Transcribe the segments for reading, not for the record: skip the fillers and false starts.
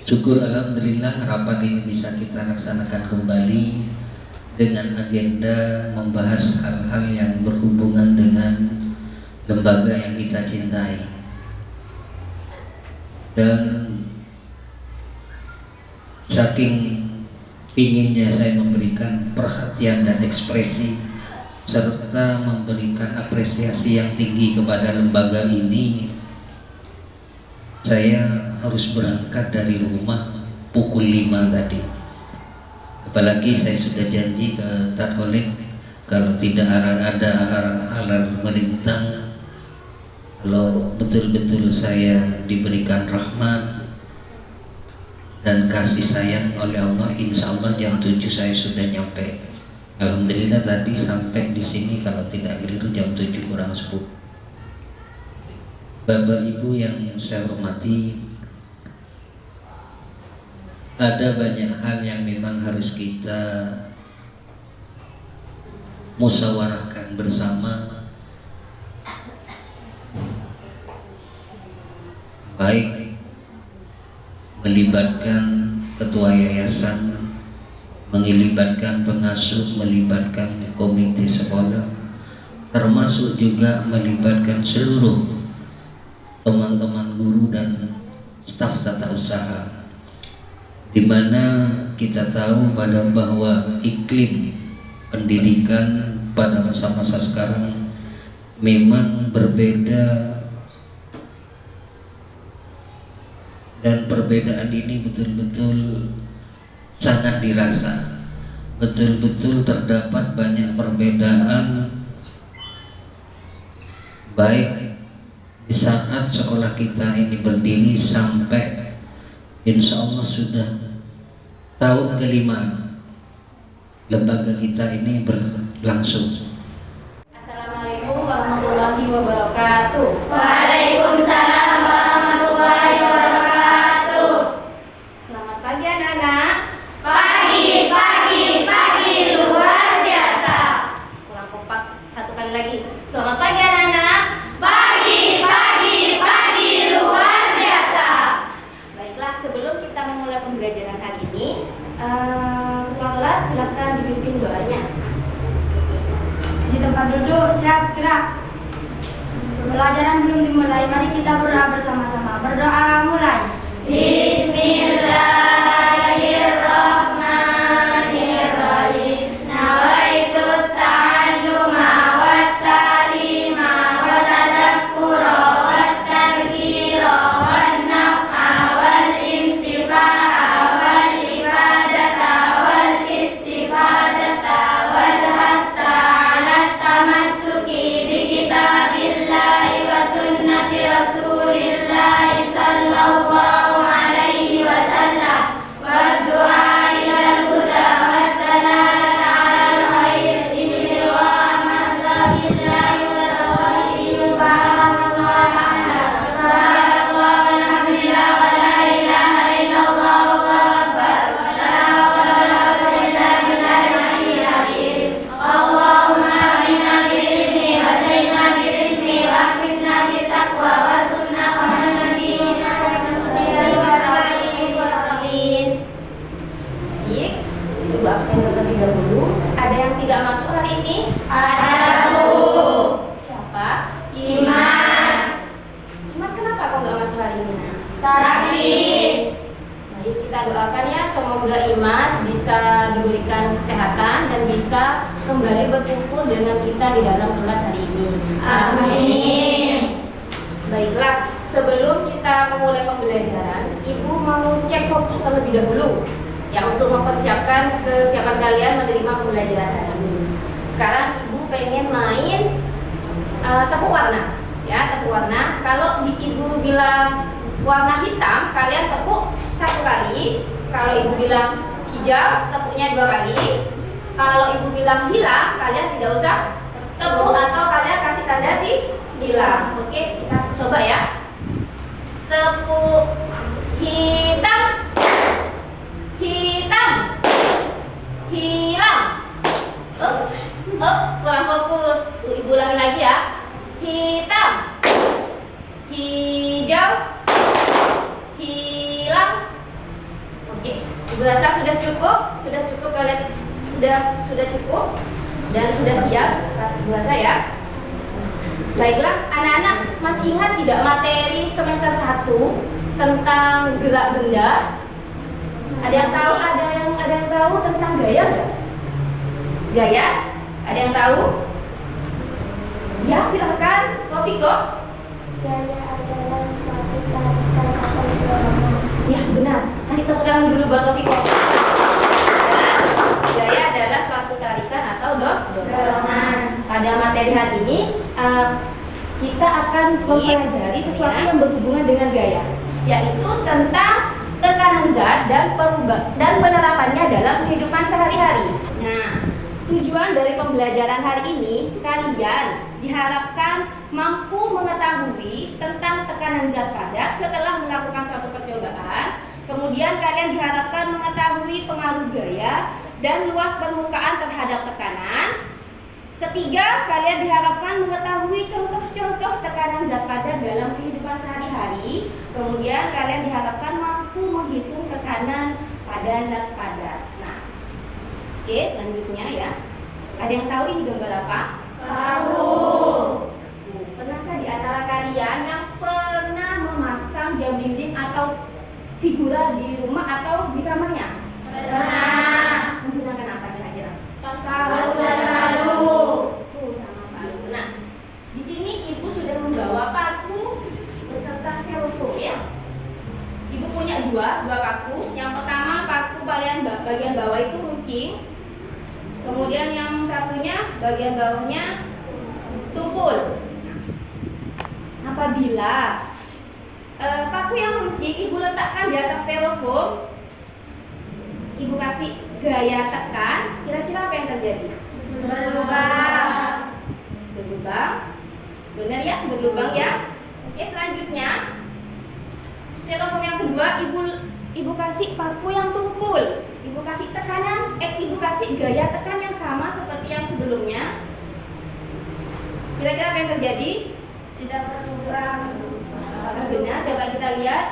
Syukur alhamdulillah rapat ini bisa kita laksanakan kembali dengan agenda membahas hal-hal yang berhubungan dengan lembaga yang kita cintai. Dan saking inginnya saya memberikan perhatian dan ekspresi serta memberikan apresiasi yang tinggi kepada lembaga ini, saya harus berangkat dari rumah pukul 5 tadi. Apalagi saya sudah janji ke Tatholik, kalau tidak ada hal melintang, kalau betul-betul saya diberikan rahmat dan kasih sayang oleh Allah, insya Allah jam 7 saya sudah nyampe. Alhamdulillah tadi sampai di sini kalau tidak keliru jam 7 kurang 10. Bapak Ibu yang saya hormati, ada banyak hal yang memang harus kita musyawarahkan bersama, baik melibatkan ketua yayasan, melibatkan pengasuh, melibatkan komite sekolah, termasuk juga melibatkan seluruh teman-teman guru dan staf tata usaha, di mana kita tahu bahwa iklim pendidikan pada masa-masa sekarang memang berbeda, dan perbedaan ini betul-betul sangat dirasa. Betul-betul terdapat banyak perbedaan, baik di saat sekolah kita ini berdiri sampai insya Allah sudah tahun kelima lembaga kita ini berlangsung. Assalamualaikum warahmatullahi wabarakatuh. Waalaikumsalam warahmatullahi wabarakatuh. Selamat pagi anak-anak. Pagi luar biasa. Kurang kompak, satu kali lagi. Selamat pagi anak-anak. Pagi luar biasa. Baiklah, sebelum kita memulai pembelajaran kali ini, ketua kelas silakan dipimpin doanya. Di tempat duduk, siap gerak. Pembelajaran belum dimulai, mari kita berdoa bersama-sama. Berdoa mulai. Bismillahirrahmanirrahim. Nawaitu ta'alluma wat ta'lima wa tadhakkura wat tadhkira wan naf'a wal intifa'a wal ibadata wal istifadata wal hassa 'ala tamassuki bi kitabillahi wa sunnati rasulillahi sallallahu alaihi wasallam wa du'a ilal huda wa dalalata 'alal khair wa amadallahi wa tawfiqi subhanallahi walhamdulillah wa la ilaha illallah wallahu akbar wa la hawla wa la quwwata illa billahil aliyyil azim. Allahumma inna bi'ilmi wa zaidna bi'ilmi wa akrimna bittaqwa wa sunnah wa nabiyina bismillahirrahmanirrahim. Baik, tunggu absen terlebih dahulu. Ada yang tidak masuk hari ini? Ada Bu. Siapa? Imas. Mas, kenapa kau nggak masuk hari ini? Sakit. Baik, kita doakan ya, semoga Imas bisa diberikan kesehatan dan bisa kembali berkumpul dengan kita di dalam kelas hari ini. Amin. Baiklah, sebelum kita memulai pembelajaran, Ibu mau cek fokus terlebih dahulu ya, untuk mempersiapkan kesiapan kalian menerima pembelajaran hari ini. Sekarang Ibu pengen main tepuk warna ya, tepuk warna. Kalau Ibu bilang warna hitam, kalian tepuk satu kali. Kalau Ibu bilang hijau, tepuknya 2 kali. Kalau Ibu bilang hilang, kalian tidak usah tepuk atau kalian kasih tanda silang. Oke, kita coba ya. Tepuk hitam, hilang. Kurang fokus. Ibu ulangi lagi ya. Hitam, hijau, hilang, rasa sudah cukup kalian sudah cukup dan sudah siap kelas 2 saya. Baiklah, anak-anak masih ingat tidak materi semester 1 tentang gerak benda? Ada yang tahu tentang gaya nggak? Gaya? Ada yang tahu? Ya, silakan, Tofiko. Gaya adalah suatu tarikan atau dorongan. Ya, benar. Kasih tepuk tangan dulu buat Tofiko. Gaya adalah suatu tarikan atau dorongan. Pada materi hari ini kita akan mempelajari sesuatu yang berhubungan dengan gaya, yaitu tentang tekanan zat dan penerapannya dalam kehidupan sehari-hari. Nah, tujuan dari pembelajaran hari ini, kalian diharapkan mampu mengetahui tentang tekanan zat padat setelah melakukan suatu percobaan. Kemudian kalian diharapkan mengetahui pengaruh gaya dan luas permukaan terhadap tekanan. Ketiga, kalian diharapkan mengetahui contoh-contoh tekanan zat padat dalam kehidupan sehari-hari. Kemudian kalian diharapkan mampu menghitung tekanan pada zat padat. Nah, oke, selanjutnya ya. Ada yang tahu ini gambar apa? Tahu. Pernahkah di antara kalian yang pernah memasang jam dinding atau figura di rumah atau di kamarnya? Pernah. Menggunakan apa kira-kira? Palu dan palu. Sama palu. Nah, di sini ibu sudah membawa paku beserta styrofoam ya. Ibu punya dua paku. Yang pertama paku bagian bawah itu runcing. Kemudian yang satunya bagian bawahnya tumpul. Apabila paku yang runcing ibu letakkan di atas styrofoam, ibu kasih gaya tekan, kira-kira apa yang terjadi? Berlubang. Benar ya, berlubang ya. Oke, selanjutnya styrofoam yang kedua ibu kasih paku yang tumpul. Ibu kasih ibu kasih gaya tekan yang sama seperti yang sebelumnya. Kira-kira apa yang terjadi? Tidak berlubang. Benar, coba kita lihat.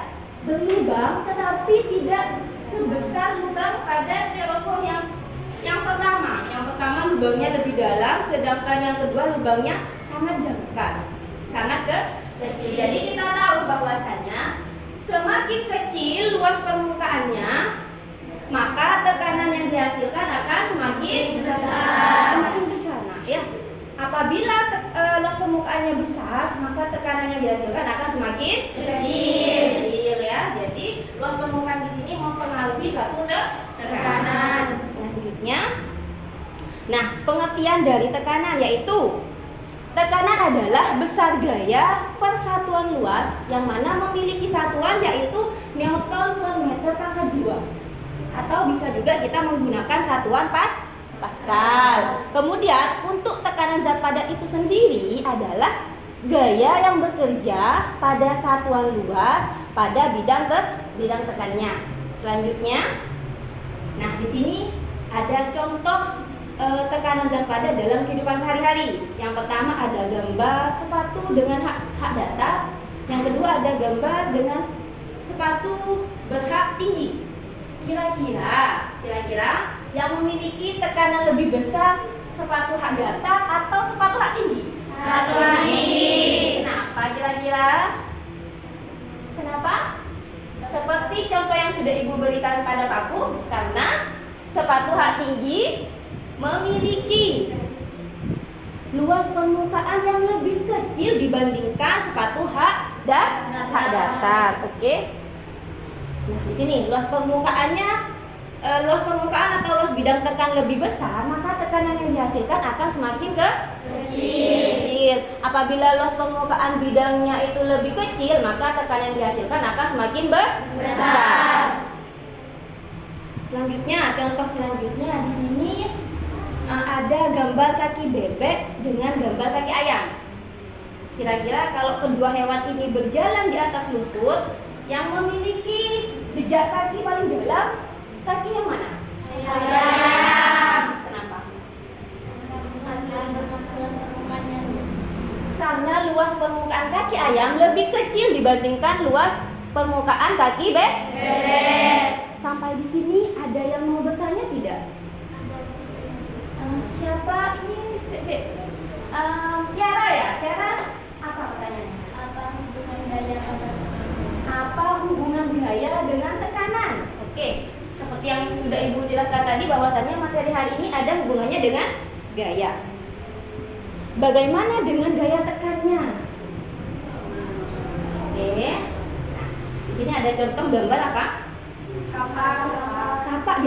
Berlubang tetapi tidak sebesar lubang pada styrofoam yang pertama. Yang pertama lubangnya lebih dalam, sedangkan yang kedua lubangnya sangat dangkal, sangat kecil. Jadi kita tahu bahwasanya semakin kecil luas permukaannya, maka tekanan yang dihasilkan akan semakin besar. Nah, ya. Apabila luas permukaannya besar, maka tekanan yang dihasilkan akan semakin kecil ya. Jadi luas permukaan di sini mempengaruhi suatu tekanan. Selanjutnya, nah pengertian dari tekanan yaitu tekanan adalah besar gaya per satuan luas yang mana memiliki satuan yaitu Newton per meter pangkat 2, atau bisa juga kita menggunakan satuan Pascal. Kemudian untuk tekanan zat padat itu sendiri adalah gaya yang bekerja pada satuan luas pada bidang tekannya. Selanjutnya, nah di sini ada contoh tekanan zat padat dalam kehidupan sehari-hari. Yang pertama ada gambar sepatu dengan hak datar. Yang kedua ada gambar dengan sepatu berhak tinggi. Kira-kira yang memiliki tekanan lebih besar sepatu hak datar atau sepatu hak tinggi? Sepatu hak tinggi. Kenapa kira-kira? Kenapa? Seperti contoh yang sudah ibu berikan pada paku, karena sepatu hak tinggi memiliki luas permukaan yang lebih kecil dibandingkan sepatu hak datar. Oke. Nah, di sini luas permukaan atau luas bidang tekan lebih besar, maka tekanan yang dihasilkan akan semakin kecil. Apabila luas permukaan bidangnya itu lebih kecil, maka tekanan yang dihasilkan akan semakin besar. Selanjutnya, contoh selanjutnya di sini ada gambar kaki bebek dengan gambar kaki ayam. Kira-kira kalau kedua hewan ini berjalan di atas lumpur, yang memiliki jejak kaki paling dalam, kaki yang mana? Ayam. Kenapa? Karena luas permukaan kaki ayam lebih kecil dibandingkan luas permukaan kaki bebek. Sampai di sini ada yang mau bertanya tidak? Siapa ini? Tiara ya? Tiara, apa pertanyaannya? Apa hubungan gaya dengan tekanan? Oke, seperti yang sudah Ibu jelaskan tadi bahwasannya materi hari ini ada hubungannya dengan gaya. Bagaimana dengan gaya tekannya? Oke. Nah, di sini ada contoh gambar apa? Kapak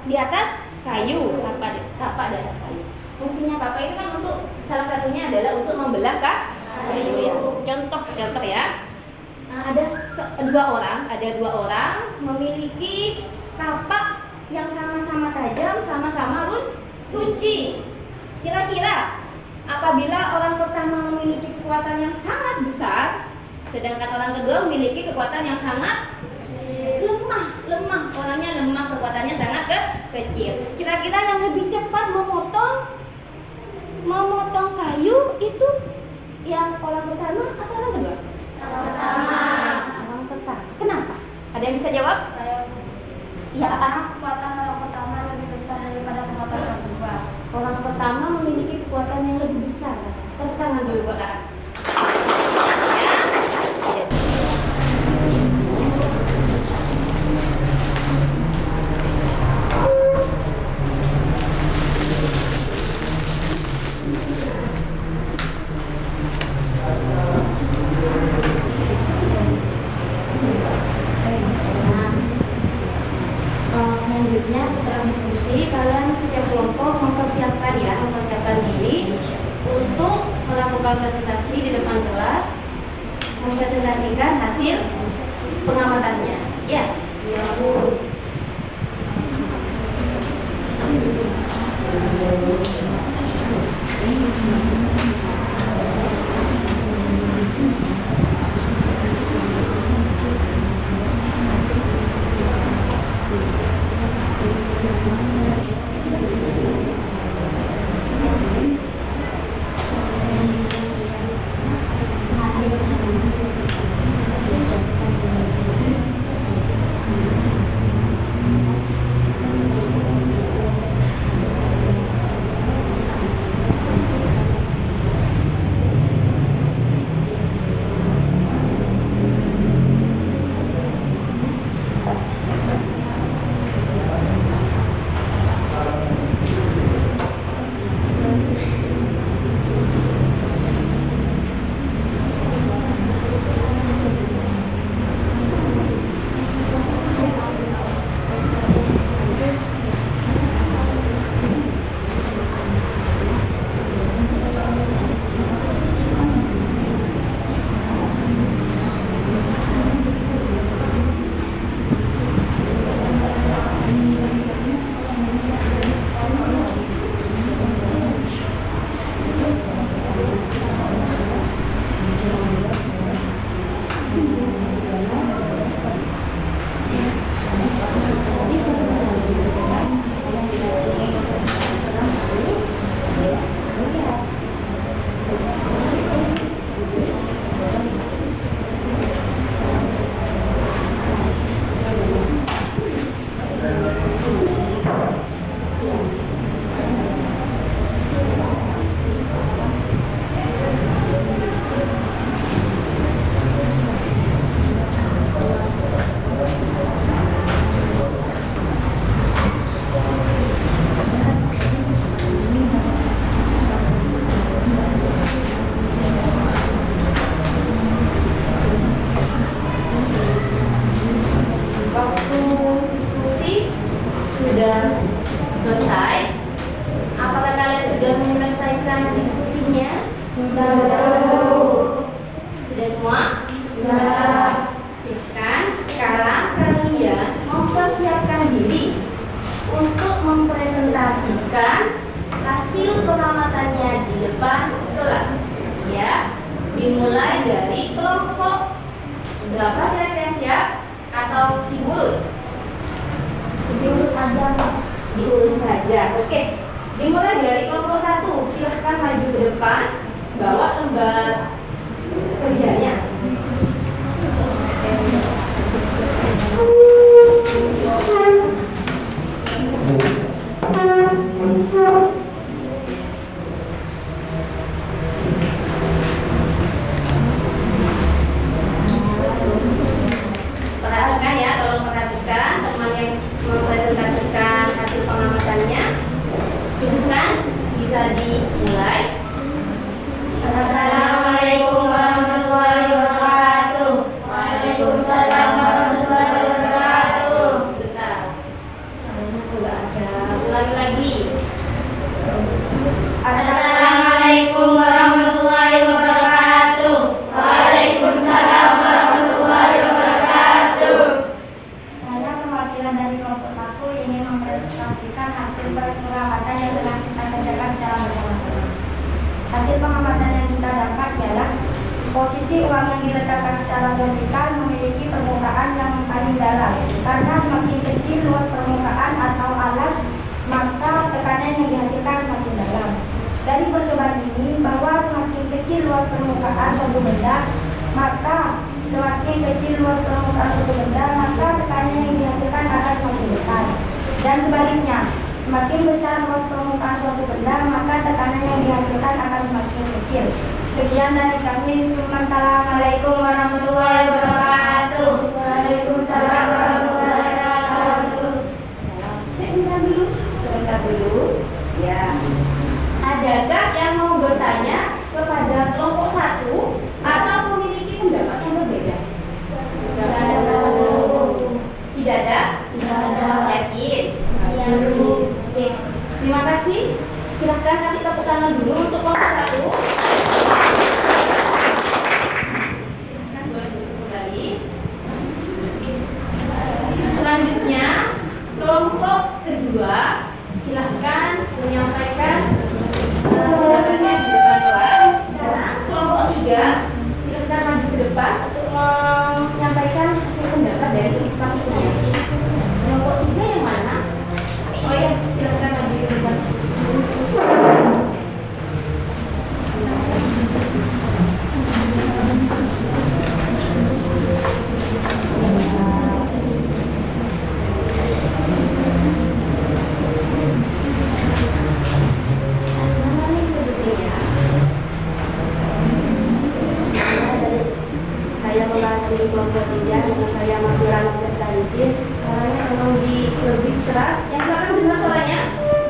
di atas kayu. Kapak di atas kayu. Fungsinya kapak itu kan untuk salah satunya adalah untuk membelah kayu ya. Contoh ya. Nah, ada dua orang memiliki kapak yang sama-sama tajam, sama-sama kunci. Kira-kira apabila orang pertama memiliki kekuatan yang sangat besar, sedangkan orang kedua memiliki kekuatan yang sangat lemah, orangnya lemah, kekuatannya sangat kecil. Kira-kira yang lebih cepat memotong kayu itu yang orang pertama atau orang kedua? Orang pertama. Kenapa? Ada yang bisa jawab? Ya, Kekuatan orang pertama lebih besar daripada kekuatan orang kedua. orang pertama memiliki kekuatan yang lebih besar. Tepuk tangan dulu buat Aras. Ya. Selanjutnya setelah diskusi, kalian setiap kelompok mempersiapkan diri untuk melakukan presentasi di depan kelas, mempresentasikan hasil pengamatannya. Ya. Sudah selesai. Apakah kalian sudah menyelesaikan diskusinya? Sudah semua? Sudah. Sekarang kalian mempersiapkan diri untuk mempresentasikan hasil pengamatannya di depan kelas. Ya, dimulai dari kelompok berapa kira-kira siap atau diurut? Diurut saja. Oke. Dimulai dari kelompok 1. Silahkan maju ke depan, bawa lembar kerjanya. Silakan bisa dimulai. Assalamualaikum warahmatullahi wabarakatuh. Waalaikumsalam warahmatullahi wabarakatuh. Bentar. Soalnya aku nggak ada. Ulangi lagi. Assalamualaikum warahmatullahi wabarakatuh. Waalaikumsalam warahmatullahi wabarakatuh. Saya perwakilan dari kelompok 1 ingin mempresentasikan hasil pengamatan yang telah kita kerjakan secara bersama-sama. Hasil pengamatan yang kita dapat ialah posisi uang yang diletakkan secara vertikal memiliki permukaan yang paling dalam. Karena semakin kecil luas permukaan atau alas, maka tekanan yang dihasilkan semakin dalam. Dari percobaan ini bahwa semakin kecil luas permukaan suatu benda, maka semakin kecil luas permukaan suatu benda, maka tekanan yang dihasilkan akan semakin besar. Dan sebaliknya, semakin besar luas permukaan suatu benda, maka tekanan yang dihasilkan akan semakin kecil. Sekian dari kami. Wassalamualaikum warahmatullahi wabarakatuh. Waalaikumsalam warahmatullahi wabarakatuh. Sebentar dulu. Ya. Adakah yang mau bertanya kepada kelompok 1 atau memiliki pendapat yang berbeda? Tidak ada? Yakin? Iya. Oke. Terima kasih. Silahkan kasih tepuk tangan dulu untuk kelompok 1. Silahkan berdiri kembali. Selanjutnya kelompok kedua, silahkan menyampaikan pendapatnya di depan kelas. Sekarang kelompok 3, silahkan maju ke depan untuk menyampaikan hasil pendapat dari kelompok ini. Kelompok 3 yang mana? Oh ya, silahkan maju ke depan. Sama nih sebetulnya. Saya mewakili kelompok 3 dengan saya Madura Nurtanidin. Suaranya memang lebih keras. Yang belakang dengar suaranya?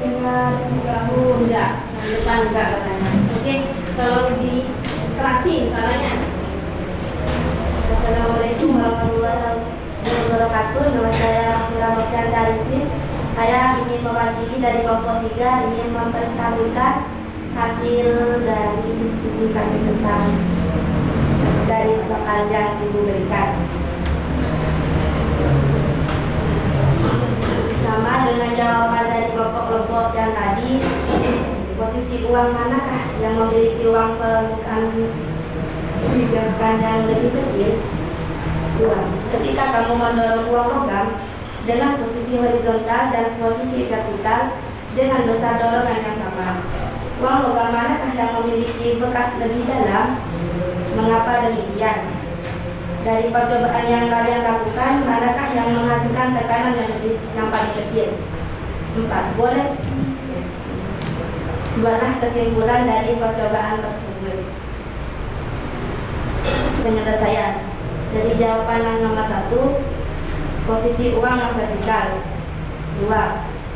Dengar gabung enggak? Yang depan enggak katanya. Oke, tolong dikerasin suaranya. Assalamualaikum warahmatullahi wabarakatuh. Nama saya Madura Nurtanidin. Saya ingin mewakili dari kelompok 3 ingin mempresentasikan hasil dari diskusi kami tentang dari soal yang ibu berikan. Sama dengan jawaban dari kelompok-kelompok yang tadi, posisi uang manakah yang memiliki uang permukaan pijakan yang lebih kecil? Uang. Ketika kamu mendorong uang logam dengan posisi horizontal dan posisi vertikal dengan besar dorongan yang sama, uang logam manakah yang memiliki bekas lebih dalam? Mengapa demikian? Dari percobaan yang kalian lakukan, manakah yang menghasilkan tekanan yang paling kecil? 4. Boleh buatlah kesimpulan dari percobaan tersebut. Penyelesaian. Dari jawaban yang nomor 1, posisi uang yang vertikal. 2.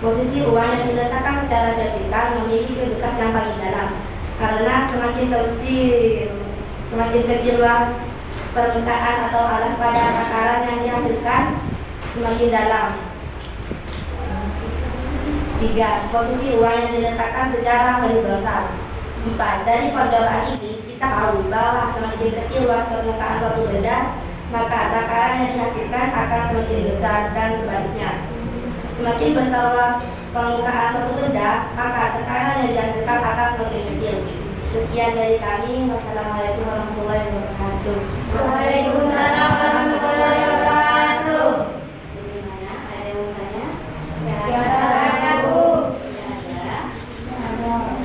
Posisi uang yang diletakkan secara vertikal memiliki bekas yang paling dalam, karena semakin kecil luas permukaan atau alas pada takaran yang dihasilkan semakin dalam. 3. Posisi uang yang diletakkan secara horizontal. 4. Dari percobaan ini kita tahu bahwa semakin kecil luas permukaan suatu benda, maka takaran yang dihasilkan akan semakin besar dan sebaliknya. Semakin besar luas permukaan suatu benda, maka tekanan yang dihasilkan akan semakin kecil. Sekian dari kami. Wassalamualaikum warahmatullahi wabarakatuh. Waalaikumsalam warahmatullahi wabarakatuh. Bagaimana? Ada yang mau tanya? Ya, ada, Bu. Ya, ada.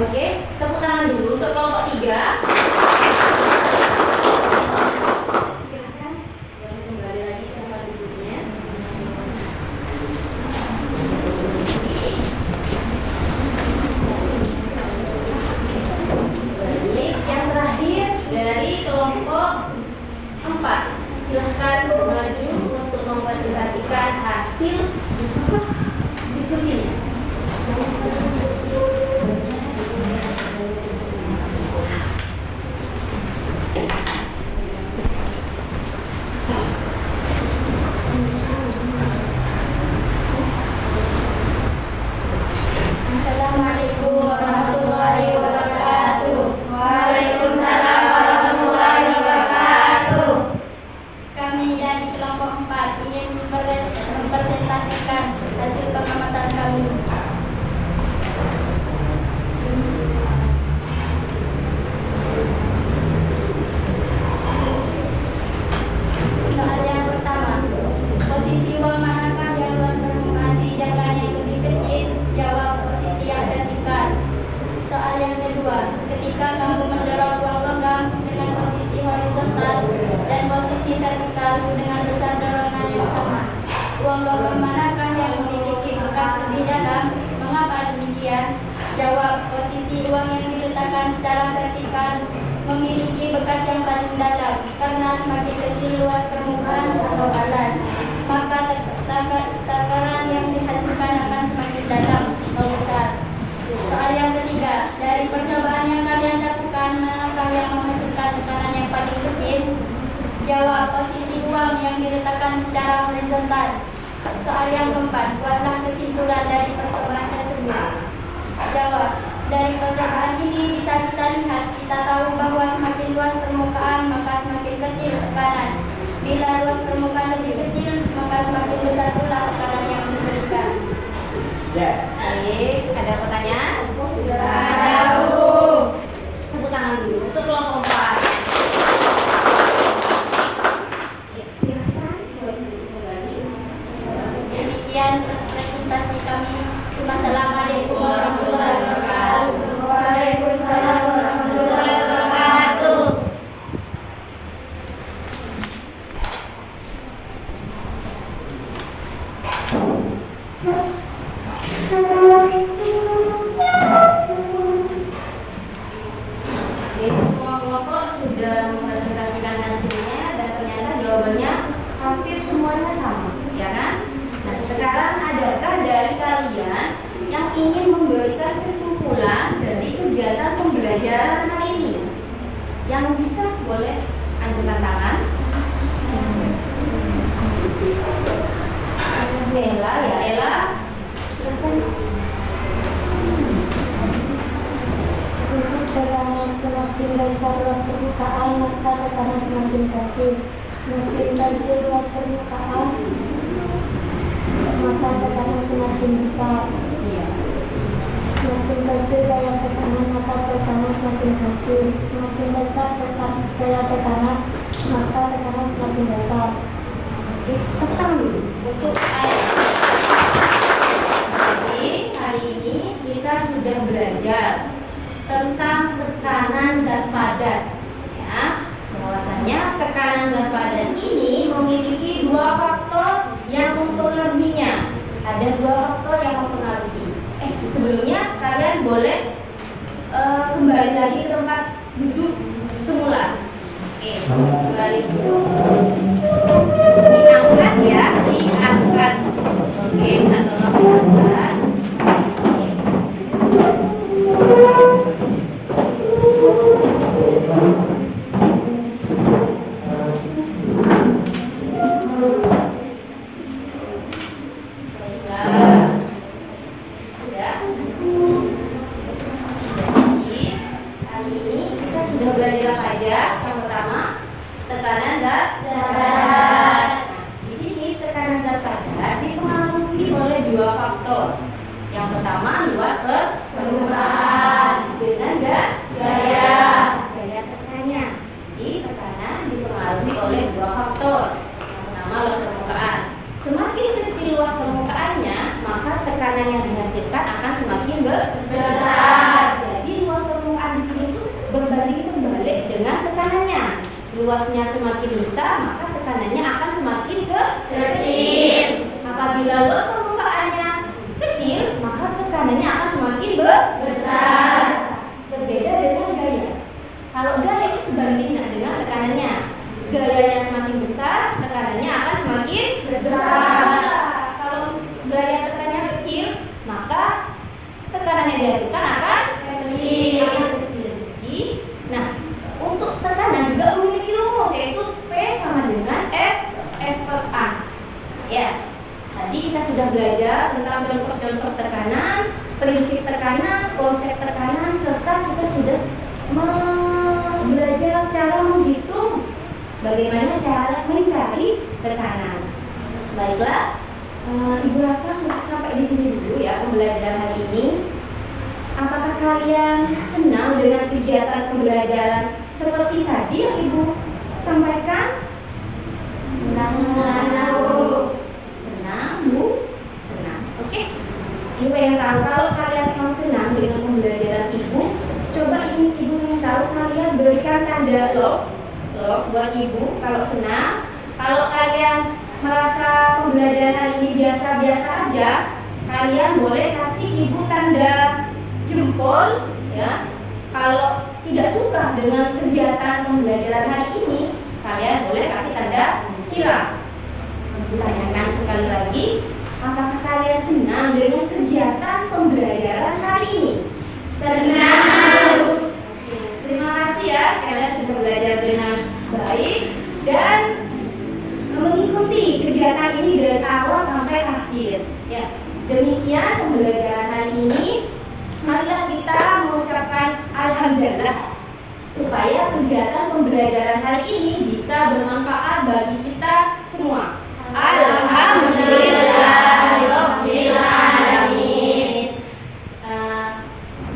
Oke, tepuk tangan dulu untuk kelompok 3. Silakan boleh kembali lagi ke tempat duduknya. Baik, yang terakhir dari kelompok 4. Silahkan maju untuk mempresentasikan hasil hasil diskusinya. Assalamualaikum warahmatullahi wabarakatuh. Waalaikumsalam warahmatullahi wabarakatuh. Kami dari kelompok 4 ingin mempresentasikan hasil pengamatan kami. Soal yang pertama, posisi uang manakah yang luas permukaan didakan yang lebih kecil? Jawab, posisi yang vertikal. Soal yang kedua, ketika kamu mendorong uang logam dengan posisi horizontal dan posisi vertikal dengan besar dorongan yang sama, uang logam manakah yang memiliki bekas lebih dalam? Mengapa demikian? Jawab, posisi uang yang diletakkan secara vertikal memiliki bekas yang paling dalam karena semakin kecil luas permukaan atau alas, maka takaran yang dihasilkan akan semakin dalam atau besar. Soal yang ketiga, dari percobaan yang kalian lakukan, manakah yang menghasilkan tekanan yang paling kecil? Jawab, posisi uang yang diletakkan secara horizontal. Soal yang keempat, buatlah kesimpulan dari percobaan tersebut. Jawab, dari percobaan ini bisa kita lihat, kita tahu bahwa semakin luas permukaan maka semakin kecil tekanan. Bila luas permukaan lebih kecil maka semakin besar pula tekanan yang diberikan. Baik, ada pertanyaan? Tahu. Tepuk tangan dulu untuk kelompok 4. Ya, silakan kembali. Demikian presentasi kami. Wassalamualaikum warahmatullahi wabarakatuh. Waalaikumsalam warahmatullahi wabarakatuh. Jadi semua kelompok sudah mempresentasikan hasilnya dan ternyata jawabannya hampir semuanya sama, ya kan? Nah, sekarang adakah dari kalian yang ingin memberikan kesimpulan dari kegiatan pembelajaran hari ini? Yang bisa boleh angkat tangan. Ella, ya Ella. Silakan. Tekanan semakin besar luas permukaan maka tekanan semakin kecil. Semakin kecil luas permukaan maka tekanan semakin besar. Semakin kecil gaya tekanan maka tekanan semakin kecil. Semakin besar gaya tekanan maka tekanan semakin besar. Oke, tepuk tangan dulu untuk saya. Jadi hari ini kita sudah belajar tentang tekanan zat padat, ya. Bahwasanya tekanan zat padat ini memiliki dua faktor yang mempengaruhinya. Ada dua faktor yang mempengaruhi. Sebelumnya kalian boleh kembali lagi ke tempat duduk semula. Oke, kembali duduk. Diangkat ya, diangkat. Oke, minta tolong diangkat. Tekanan zat padat. Di sini tekanan zat padat dipengaruhi oleh dua faktor. Yang pertama luas permukaan dengan gaya tekannya. Jadi tekanan dipengaruhi oleh dua faktor. Yang pertama luas permukaan. Semakin kecil luas permukaannya, maka tekanan yang dihasilkan akan semakin besar. Jadi luas permukaan di sini tuh berbanding terbalik dengan tekanannya. Luasnya semakin besar, maka tekanannya akan semakin kecil. Apabila luas permukaannya kecil, maka tekanannya akan semakin besar. Berbeda dengan gaya. Kalau gaya itu sebanding dengan tekanannya. Gayanya semakin besar, tekanannya akan semakin besar. Kalau Tadi kita sudah belajar tentang contoh-contoh tekanan, prinsip tekanan, konsep tekanan, serta kita sudah belajar cara menghitung bagaimana cara mencari tekanan. Baiklah, Ibu rasa sudah sampai di sini dulu ya pembelajaran hari ini. Apakah kalian senang dengan kegiatan pembelajaran seperti tadi yang Ibu sampaikan? Senang, Bu. Senang, Bu. Senang. Oke. Ibu yang tahu kalau kalian memang senang dengan pembelajaran Ibu, coba ini Ibu yang tahu kalian berikan tanda love buat Ibu kalau senang. Kalau kalian merasa pembelajaran hari ini biasa-biasa aja, kalian boleh kasih Ibu tanda jempol ya. Kalau tidak suka dengan kegiatan pembelajaran hari ini, kalian boleh kasih tanda silang. Tanyakan sekali lagi, apakah kalian senang dengan kegiatan pembelajaran hari ini? Senang. Terima kasih ya, kalian sudah belajar dengan baik dan mengikuti kegiatan ini dari awal sampai akhir. Ya, demikian pembelajaran hari ini. Marilah kita mengucapkan alhamdulillah supaya kegiatan pembelajaran hari ini bisa bermanfaat bagi kita semua. Alhamdulillahirabbil alamin.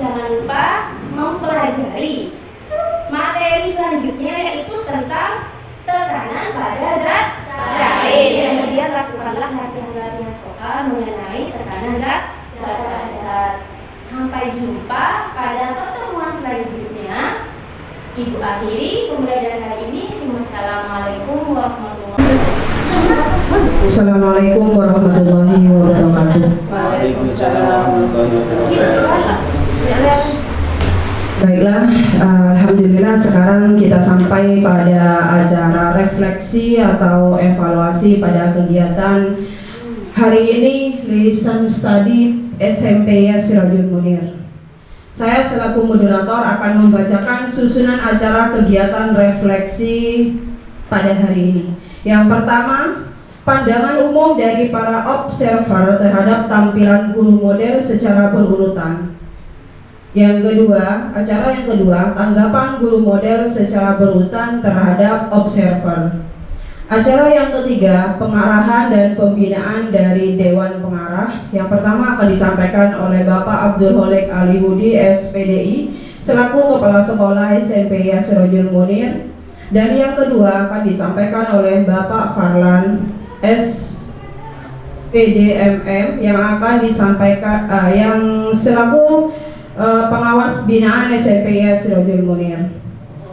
Jangan lupa mempelajari materi selanjutnya yaitu tentang tekanan pada zat cair. Kemudian lakukanlah latihan-latihan soal mengenai tekanan zat padat. Sampai jumpa pada pertemuan selanjutnya. Ibu akhiri pembelajaran hari ini. Wassalamualaikum warahmatullahi wabarakatuh. Assalamualaikum warahmatullahi wabarakatuh. Waalaikumsalam warahmatullahi wabarakatuh. Baiklah, alhamdulillah sekarang kita sampai pada acara refleksi atau evaluasi pada kegiatan hari ini Lisan Study SMP Sirajul Munir. Saya selaku moderator akan membacakan susunan acara kegiatan refleksi pada hari ini. Yang pertama, pandangan umum dari para observer terhadap tampilan guru model secara berurutan. Yang kedua, acara yang kedua, tanggapan guru model secara berurutan terhadap observer. Acara yang ketiga, pengarahan dan pembinaan dari Dewan Pengarah. Yang pertama akan disampaikan oleh Bapak Abdul Holik Alihudi SPDI selaku Kepala Sekolah SMP Sirajul Munir. Dan yang kedua akan disampaikan oleh Bapak Farlan SPDMM yang akan disampaikan yang selaku pengawas binaan SMP Sirajul Munir.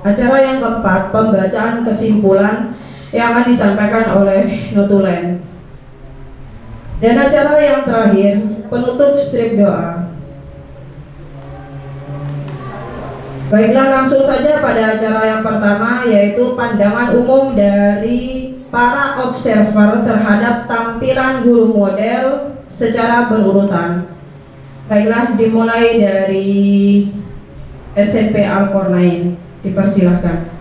Acara yang keempat, pembacaan kesimpulan yang akan disampaikan oleh Notulen. Dan acara yang terakhir, penutup strip doa. Baiklah, langsung saja pada acara yang pertama, yaitu pandangan umum dari para observer terhadap tampilan guru model secara berurutan. Baiklah, dimulai dari SMP Al-Qornain. Dipersilahkan.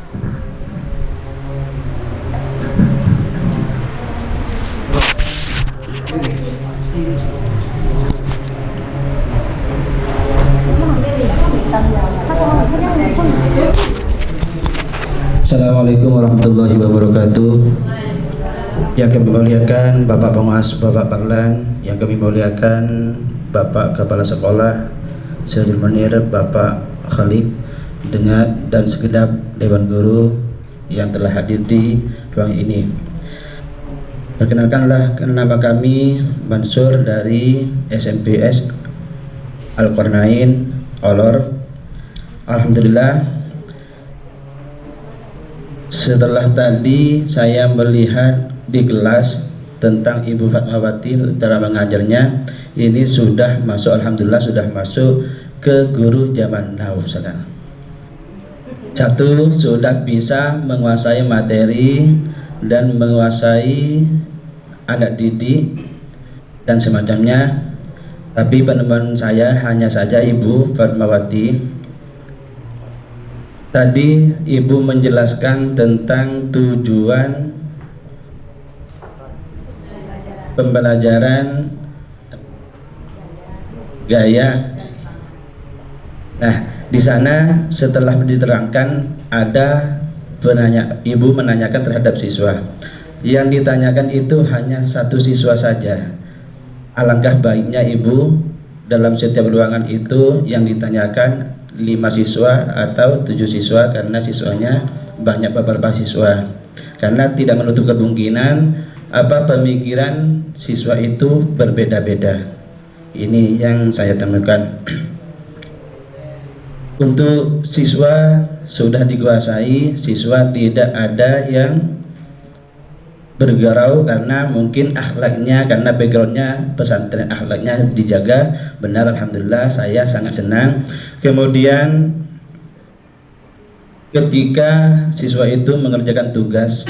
Assalamualaikum warahmatullahi wabarakatuh. Yang kami muliakan Bapak Pengawas, Bapak Parlan, yang kami muliakan Bapak Kepala Sekolah Sirajul Munir, Bapak Khalid, dan segenap Dewan Guru yang telah hadir di ruang ini. Perkenalkanlah, nama kami Mansur dari SMPS Al-Qornain Olor. Alhamdulillah, setelah tadi saya melihat di kelas tentang Ibu Fatmawati cara mengajarnya, ini sudah masuk, alhamdulillah sudah masuk ke guru zaman now sekarang. Satu, sudah bisa menguasai materi dan menguasai anak didik dan semacamnya. Tapi penemuan saya hanya saja Ibu Fatmawati. Tadi Ibu menjelaskan tentang tujuan pembelajaran gaya. Nah, di sana setelah diterangkan ada ibu menanyakan terhadap siswa. Yang ditanyakan itu hanya satu siswa saja. Alangkah baiknya ibu dalam setiap ruangan itu yang ditanyakan 5 siswa atau 7 siswa, karena siswanya banyak beberapa siswa, karena tidak menutup kemungkinan pemikiran siswa itu berbeda-beda. Ini yang saya temukan. Untuk siswa sudah dikuasai, siswa tidak ada yang bergarau karena mungkin akhlaknya, karena backgroundnya pesantren, akhlaknya dijaga benar. Alhamdulillah, saya sangat senang. Kemudian ketika siswa itu mengerjakan tugas,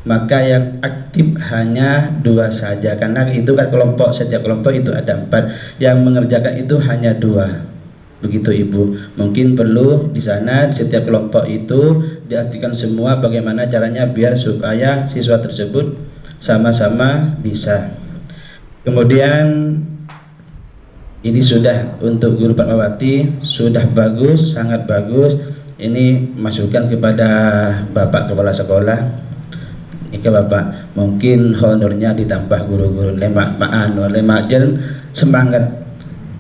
maka yang aktif hanya 2 saja, karena itu kan kelompok, setiap kelompok itu ada 4, yang mengerjakan itu hanya 2. Begitu ibu, mungkin perlu di sana setiap kelompok itu diartikan semua bagaimana caranya biar supaya siswa tersebut sama-sama bisa. Kemudian ini sudah untuk Guru Fatmawati, sudah bagus, sangat bagus. Ini masukan kepada Bapak Kepala Sekolah. Ini Bapak, mungkin honornya ditambah guru-guru lemak semangat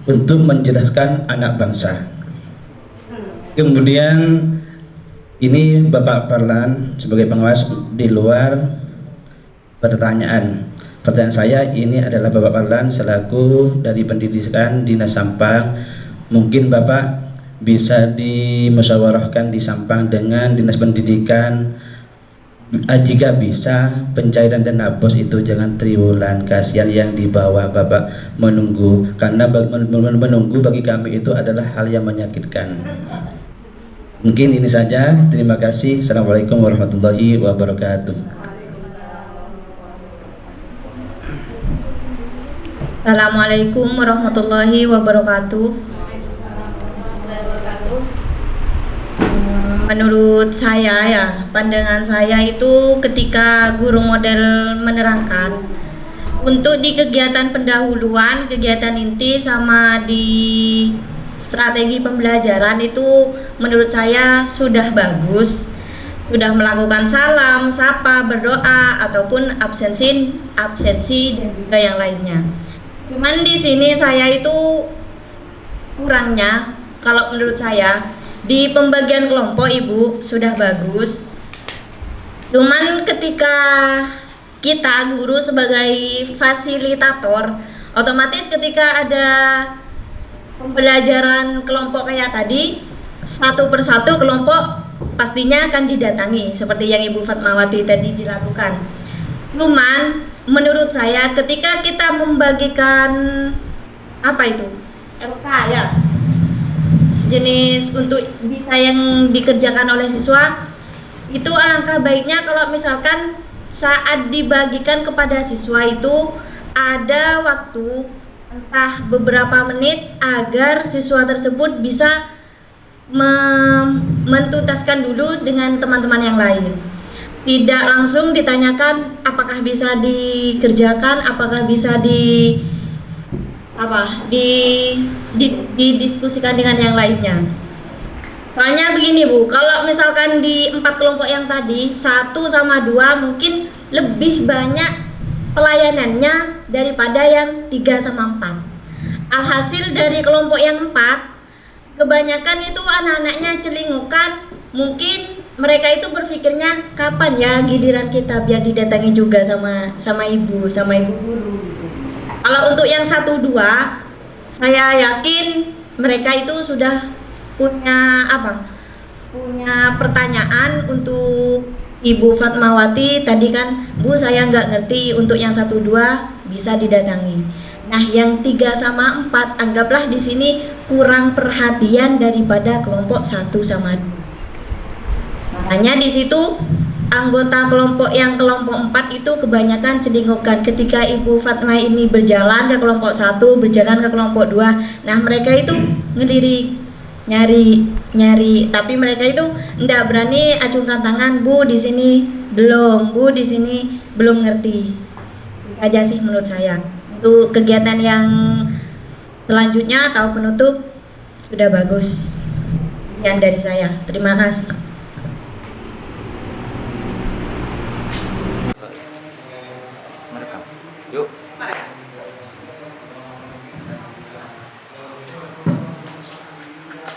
untuk menjelaskan anak bangsa. Kemudian ini Bapak Parlan sebagai pengawas di luar pertanyaan saya ini adalah Bapak Parlan selaku dari pendidikan Dinas Sampang. Mungkin Bapak bisa dimusyawarahkan di Sampang dengan Dinas Pendidikan, jika bisa pencairan dana bos itu jangan triwulan, kasihan yang di bawah Bapak menunggu, karena menunggu bagi kami itu adalah hal yang menyakitkan. Mungkin ini saja, terima kasih. Assalamualaikum warahmatullahi wabarakatuh. Assalamualaikum warahmatullahi wabarakatuh. Menurut saya ya, pandangan saya itu ketika guru model menerangkan untuk di kegiatan pendahuluan, kegiatan inti sama di strategi pembelajaran itu menurut saya sudah bagus, sudah melakukan salam, sapa, berdoa ataupun absensi dan juga yang lainnya. Cuman di sini saya itu kurangnya, kalau menurut saya di pembagian kelompok ibu sudah bagus. Cuman ketika kita guru sebagai fasilitator, otomatis ketika ada pembelajaran kelompok kayak tadi, satu persatu kelompok pastinya akan didatangi seperti yang Ibu Fatmawati tadi dilakukan. Cuman menurut saya ketika kita membagikan LK ya, jenis untuk bisa yang dikerjakan oleh siswa, itu alangkah baiknya kalau misalkan saat dibagikan kepada siswa itu ada waktu entah beberapa menit agar siswa tersebut bisa mentuntaskan dulu dengan teman-teman yang lain. Tidak langsung ditanyakan apakah bisa dikerjakan, apakah bisa didiskusikan dengan yang lainnya. Soalnya begini Bu, kalau misalkan di 4 kelompok yang tadi 1 sama 2 mungkin lebih banyak pelayanannya daripada yang 3 sama 4. Alhasil dari kelompok yang 4 kebanyakan itu anak-anaknya celingukan, mungkin mereka itu berpikirnya kapan ya giliran kita biar didatangi juga sama ibu guru. Kalau untuk yang 1, 2, saya yakin mereka itu sudah punya pertanyaan untuk Ibu Fatmawati tadi kan, Bu saya nggak ngerti untuk yang 1, 2 bisa didatangi. Nah yang 3 sama 4 anggaplah di sini kurang perhatian daripada kelompok 1 sama 2. Makanya di situ anggota kelompok 4 itu kebanyakan celingukan. Ketika Ibu Fatma ini berjalan ke kelompok 1, berjalan ke kelompok 2, nah mereka itu ngelirik, nyari, tapi mereka itu enggak berani acungkan tangan, Bu di sini belum, Bu di sini belum ngerti. Aja sih menurut saya. Untuk kegiatan yang selanjutnya atau penutup sudah bagus. Sekian dari saya. Terima kasih. Yuk.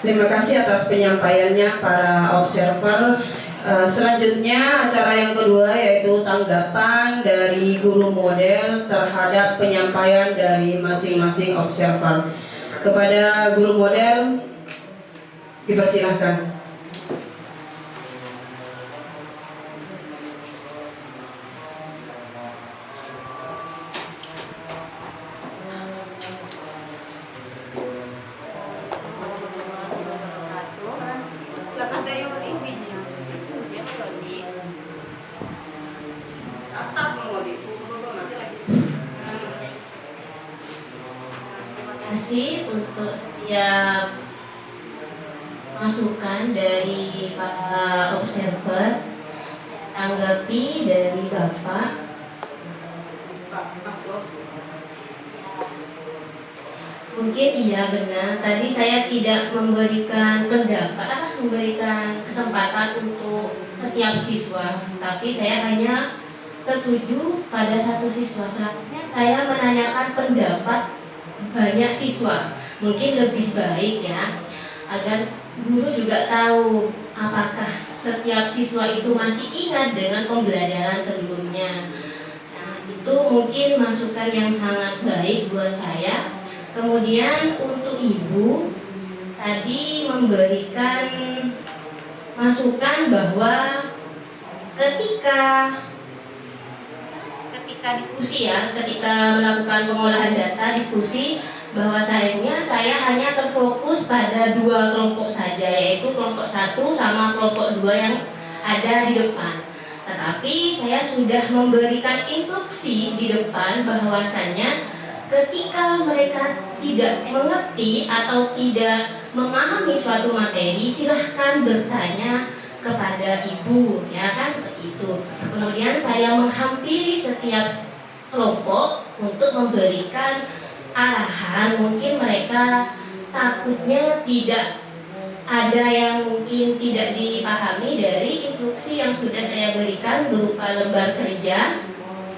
Terima kasih atas penyampaiannya para observer. Selanjutnya acara yang kedua yaitu tanggapan dari guru model terhadap penyampaian dari masing-masing observer. Kepada guru model dipersilahkan. Terima kasih untuk setiap masukan dari para observer. Saya tanggapi dari Bapak. Mungkin iya benar. Tadi saya tidak memberikan pendapat, memberikan kesempatan untuk setiap siswa, tapi saya hanya tertuju pada satu siswa. Selanjutnya saya menanyakan pendapat banyak siswa, mungkin lebih baik ya, agar guru juga tahu apakah setiap siswa itu masih ingat dengan pembelajaran sebelumnya. Nah, itu mungkin masukan yang sangat baik buat saya. Kemudian untuk Ibu tadi memberikan masukan bahwa ketika diskusi ya, ketika melakukan pengolahan data diskusi, bahwasanya saya hanya terfokus pada dua kelompok saja, yaitu kelompok 1 sama kelompok 2 yang ada di depan. Tetapi saya sudah memberikan instruksi di depan bahwasanya ketika mereka tidak mengerti atau tidak memahami suatu materi, silahkan bertanya kepada Ibu, ya kan, seperti itu. Kemudian saya menghampiri setiap kelompok untuk memberikan arahan. Mungkin mereka takutnya tidak ada yang mungkin tidak dipahami dari instruksi yang sudah saya berikan berupa lembar kerja.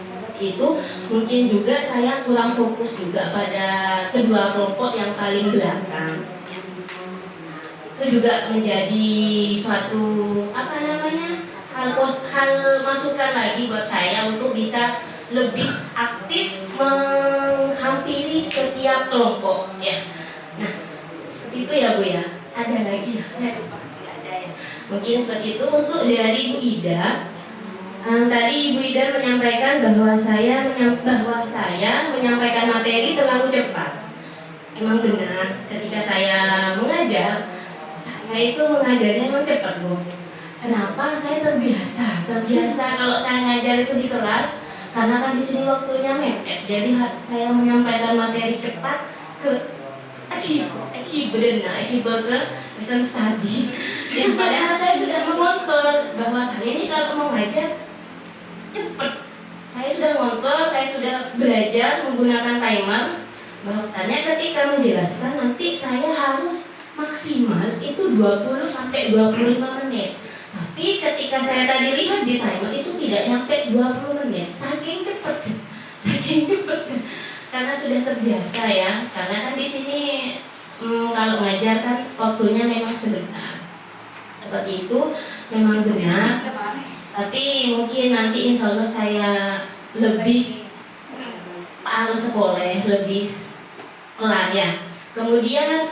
Seperti itu. Mungkin juga saya kurang fokus juga pada kedua kelompok yang paling belakang. Itu juga menjadi suatu hal masukan lagi buat saya untuk bisa lebih aktif menghampiri setiap kelompok ya. Nah, seperti itu ya Bu ya. Ada lagi ya, saya lupa. Nggak ada ya. Mungkin seperti itu. Untuk dari Bu Ida, tadi Ibu Ida menyampaikan bahwa saya menyampaikan materi terlalu cepat. Memang benar, ketika saya mengajar, saya itu mengajarnya memang cepat Bu. Kenapa? Saya terbiasa kalau saya ngajar itu di kelas, karena kan di sini waktunya mepet. Jadi saya menyampaikan materi cepat ke ke lesson study. Ya, padahal saya sudah mengontrol bahwa saya ini kalau mau ngajar cepat. Saya sudah ngontrol, saya sudah belajar menggunakan timer. Bahwasanya ketika menjelaskan nanti saya harus maksimal itu 20 sampai 25 menit. Tapi ketika saya tadi lihat di timer itu tidak nyampe 20 menit. Saking cepat. Karena sudah terbiasa ya. Karena kan di sini kalau ngajar kan waktunya memang sebentar. Seperti itu memang benar. Tapi mungkin nanti insya Allah saya lebih harus sekolah lebih pelan ya. Kemudian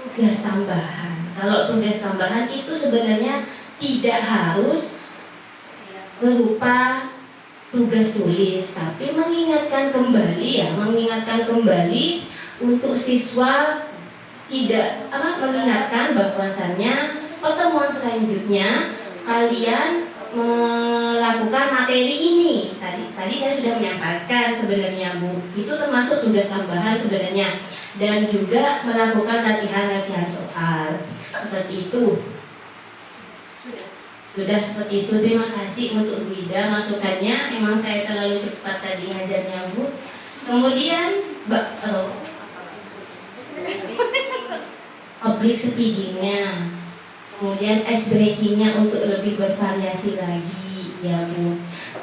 tugas tambahan. Kalau tugas tambahan itu sebenarnya tidak harus berupa tugas tulis, tapi mengingatkan kembali untuk siswa tidak mengingatkan bahwasannya pertemuan selanjutnya kalian melakukan materi ini. Tadi saya sudah menyampaikan sebenarnya Bu, itu termasuk tugas tambahan sebenarnya, dan juga melakukan latihan soal seperti itu. Sudah seperti itu, terima kasih untuk Bu Ida masukannya. Emang saya terlalu cepat tadi ngajarnya Bu. Kemudian public speakingnya, kemudian ice breakingnya untuk lebih bervariasi lagi ya Bu.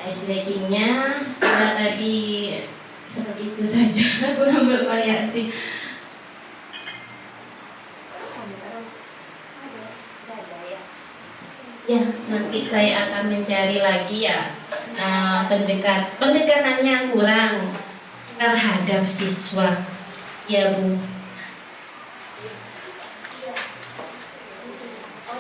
Ice breakingnya tadi seperti itu saja, kurang bervariasi. Ya, nanti saya akan mencari lagi ya pendekatannya kurang terhadap siswa ya Bu.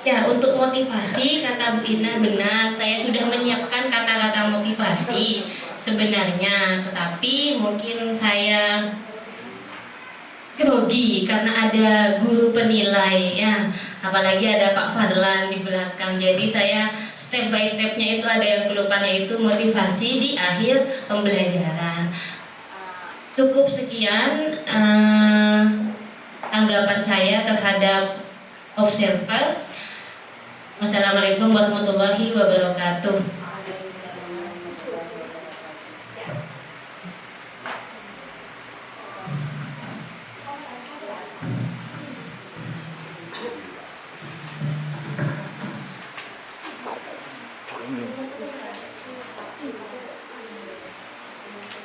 Ya, untuk motivasi kata Bu Ina benar, saya sudah menyiapkan kata-kata motivasi sebenarnya, tetapi mungkin saya grogi karena ada guru penilai ya, apalagi ada Pak Fadlan di belakang, jadi saya step by stepnya itu ada yang kelupaan, yaitu motivasi di akhir pembelajaran. Cukup sekian tanggapan saya terhadap observer. Wassalamualaikum warahmatullahi wabarakatuh.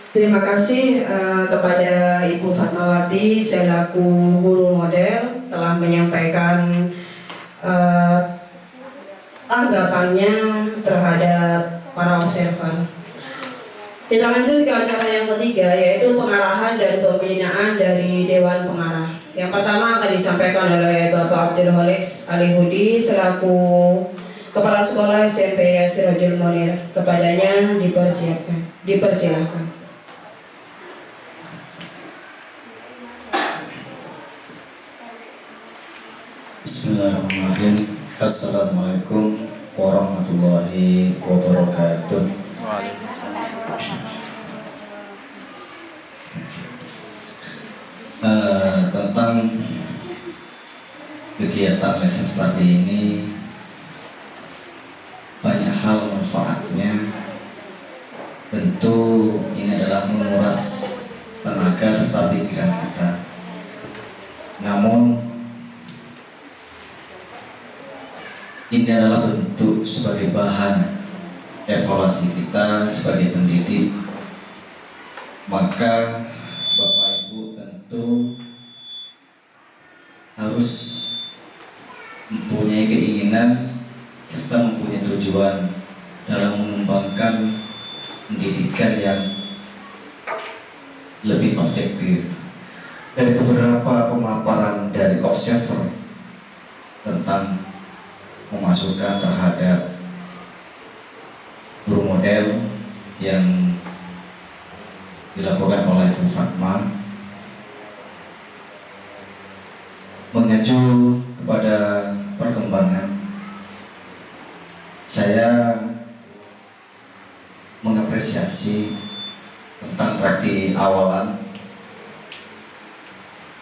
Terima kasih kepada Ibu Fatmawati selaku guru model telah menyampaikan tanggapannya terhadap para observer. Kita lanjut ke acara yang ketiga, yaitu pengarahan dan pembinaan dari Dewan Pengarah. Yang pertama akan disampaikan oleh Bapak Abdul Holex Alihudi selaku Kepala Sekolah SMP Sirajul Munir. Kepadanya dipersilahkan. Bismillahirrahmanirrahim. Assalamualaikum warahmatullahi wabarakatuh. Tentang kegiatan lesson study ini, banyak hal manfaatnya. Tentu ini adalah menguras tenaga serta pikiran kita. Namun ini adalah bentuk sebagai bahan evaluasi kita sebagai pendidik. Maka Bapak Ibu tentu harus mempunyai keinginan serta mempunyai tujuan dalam mengembangkan pendidikan yang lebih objektif. Dari beberapa pemaparan dari observer tentang memasukkan terhadap guru model yang dilakukan oleh Bu Fatma, mengacu kepada perkembangan, saya mengapresiasi tentang tadi awalan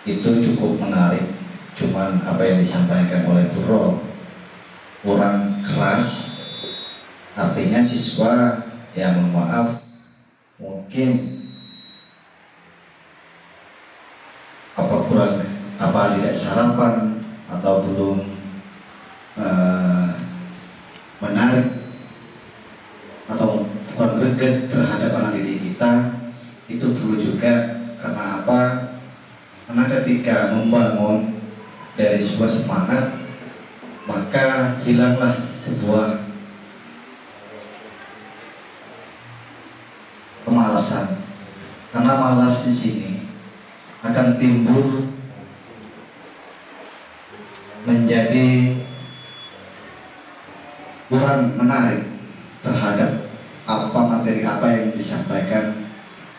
itu cukup menarik. Cuman apa yang disampaikan oleh Bu Ro kurang keras, artinya siswa yang mohon maaf mungkin tidak sarapan atau belum menarik atau kurang greget terhadap anak didik kita. Itu perlu juga, karena apa? Karena ketika membangun dari sebuah semangat, maka hilanglah sebuah kemalasan. Karena malas di sini akan timbul menjadi kurang menarik terhadap apa materi apa yang disampaikan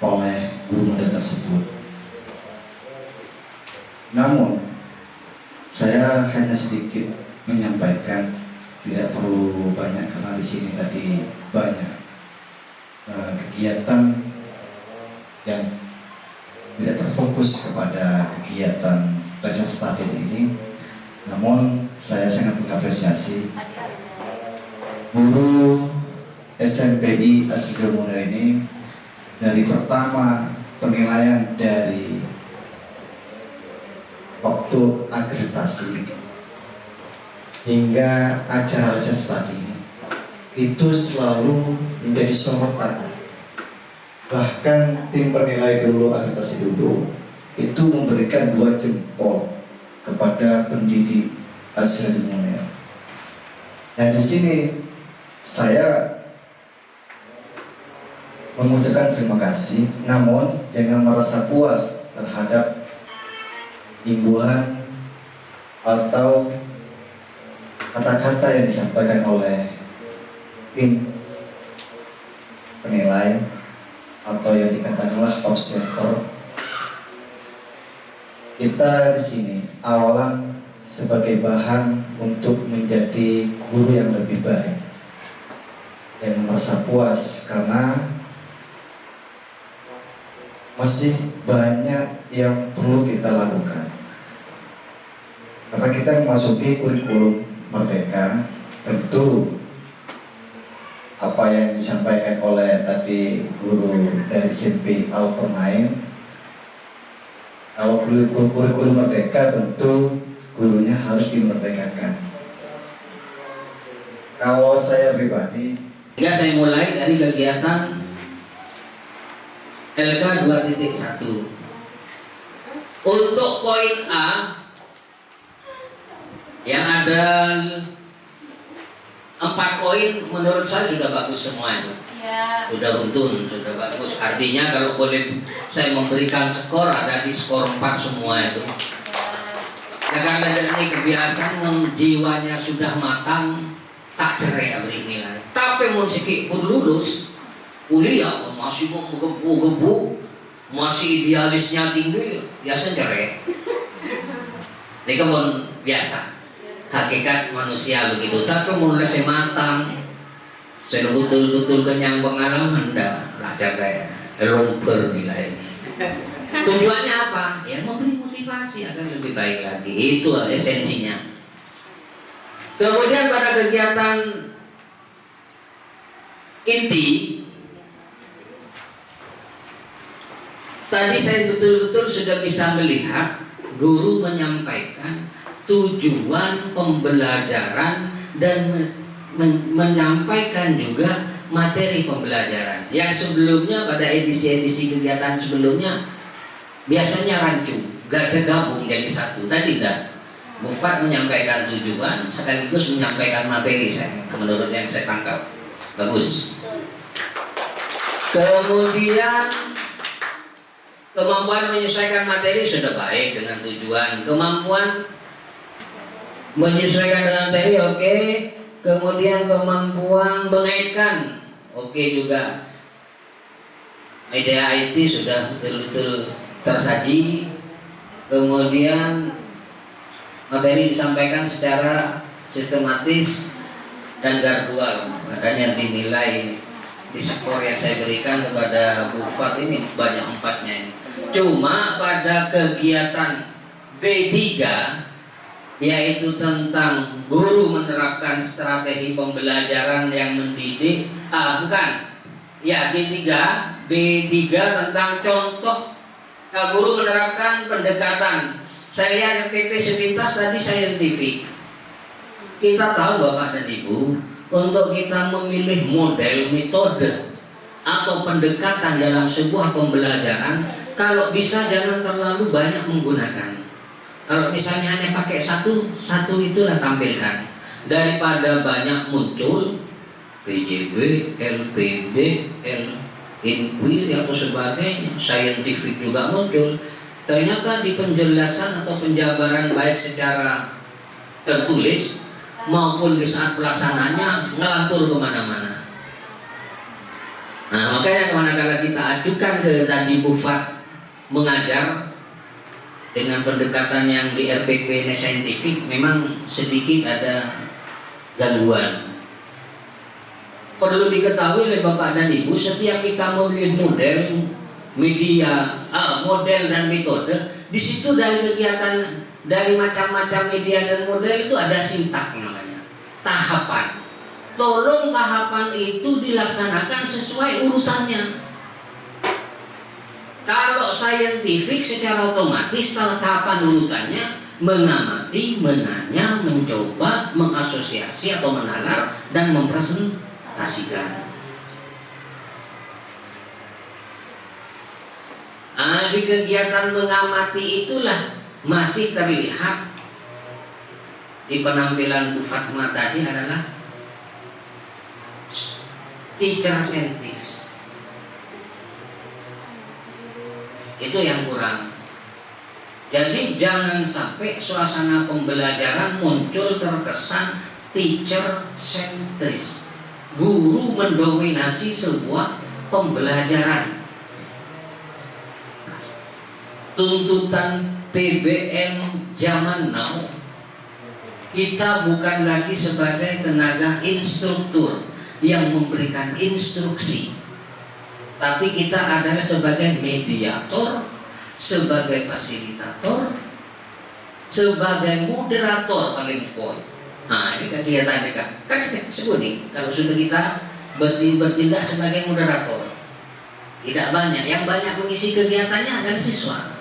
oleh guru model tersebut. Namun saya hanya sedikit menyampaikan, tidak perlu banyak karena di sini tadi banyak kegiatan yang tidak terfokus kepada kegiatan lesson study ini. Namun saya sangat mengapresiasi guru SMPI Asri Munir ini dari pertama penilaian dari waktu akreditasi hingga acara reses tadi itu selalu menjadi sorotan. Bahkan tim penilai dulu akreditasi dulu itu memberikan 2 jempol kepada pendidik Asri Munir. Nah di sini saya mengucapkan terima kasih, namun jangan merasa puas terhadap imbuhan atau kata-kata yang disampaikan oleh tim penilai atau yang dikatakanlah observer. Kita di sini awalan sebagai bahan untuk menjadi guru yang lebih baik, yang merasa puas karena masih banyak yang perlu kita lakukan. Karena kita memasuki kurikulum merdeka, tentu apa yang disampaikan oleh tadi guru dari SMP Al-Qurnain, kalau kurikulum merdeka tentu gurunya harus dimerdekakan. Kalau saya pribadi, saya mulai dari kegiatan LK 2.1. Untuk poin A yang ada 4 poin menurut saya sudah bagus semua itu. Ya. Sudah untun, sudah bagus. Artinya kalau boleh saya memberikan skor, ada di skor 4 semua itu. Ya, karena ini kebiasaan jiwanya sudah matang, tak cerai beri nilai. Tapi musik pun lulus kuliah masih mau menggebu-gebu, masih idealisnya tinggi, biasa cerai. Ini kan biasa, hakikat manusia begitu. Tapi mulai saya matang, saya betul-betul kenyang pengalaman, dah lah cerai, romper nilai. Tujuannya apa? Ya memberi motivasi agar lebih baik lagi. Itu esensinya. Kemudian pada kegiatan inti, tadi saya betul-betul sudah bisa melihat guru menyampaikan tujuan pembelajaran dan menyampaikan juga materi pembelajaran. Yang sebelumnya pada edisi-edisi kegiatan sebelumnya biasanya rancu, gak tergabung jadi satu. Tadi enggak, Bufat menyampaikan tujuan sekaligus menyampaikan materi, saya menurut yang saya tangkap bagus. Kemudian kemampuan menyesuaikan materi sudah baik dengan tujuan, kemampuan menyesuaikan dengan materi oke. Kemudian kemampuan mengaitkan oke juga. Media IT sudah betul-betul tersaji. Kemudian materi disampaikan secara sistematis dan gardual, makanya dinilai di skor yang saya berikan kepada Bufat ini banyak 4-nya ini. Cuma pada kegiatan B3 yaitu tentang guru menerapkan strategi pembelajaran yang mendidik, B3 tentang contoh guru menerapkan pendekatan. Saya lihat RPP sepintas tadi saintifik. Kita tahu Bapak dan Ibu, untuk kita memilih model, metode atau pendekatan dalam sebuah pembelajaran, kalau bisa jangan terlalu banyak menggunakan. Kalau misalnya hanya pakai satu itulah tampilkan, daripada banyak muncul PJB, LPD, inquiry atau sebagainya, scientific juga muncul. Ternyata di penjelasan atau penjabaran baik secara tertulis maupun di saat pelaksanaannya ngelantur kemana-mana. Nah makanya manakala kita ajukan ke tadi Bufat mengajar dengan pendekatan yang di RPP saintifik, memang sedikit ada gangguan. Perlu diketahui oleh Bapak dan Ibu, setiap kita memilih model, media, model dan metode, di situ dari kegiatan, dari macam-macam media dan model itu ada sintak namanya, tahapan. tolong tahapan itu dilaksanakan sesuai urutannya. Kalau saintifik secara otomatis tahapan urutannya mengamati, menanya, mencoba, mengasosiasi atau menalar dan mempresentasikan. Di kegiatan mengamati itulah masih terlihat di penampilan Bu Fatma tadi adalah teacher centris. Itu yang kurang. Jadi jangan sampai suasana pembelajaran muncul terkesan teacher centris. Guru mendominasi sebuah pembelajaran. Tuntutan PBM zaman now, kita bukan lagi sebagai tenaga instruktur yang memberikan instruksi, tapi kita adalah sebagai mediator, sebagai fasilitator, sebagai moderator paling poin. Nah, ini kegiatan mereka kan sebut nih, kalau sudah kita bertindak sebagai moderator, tidak banyak, yang banyak mengisi kegiatannya adalah siswa.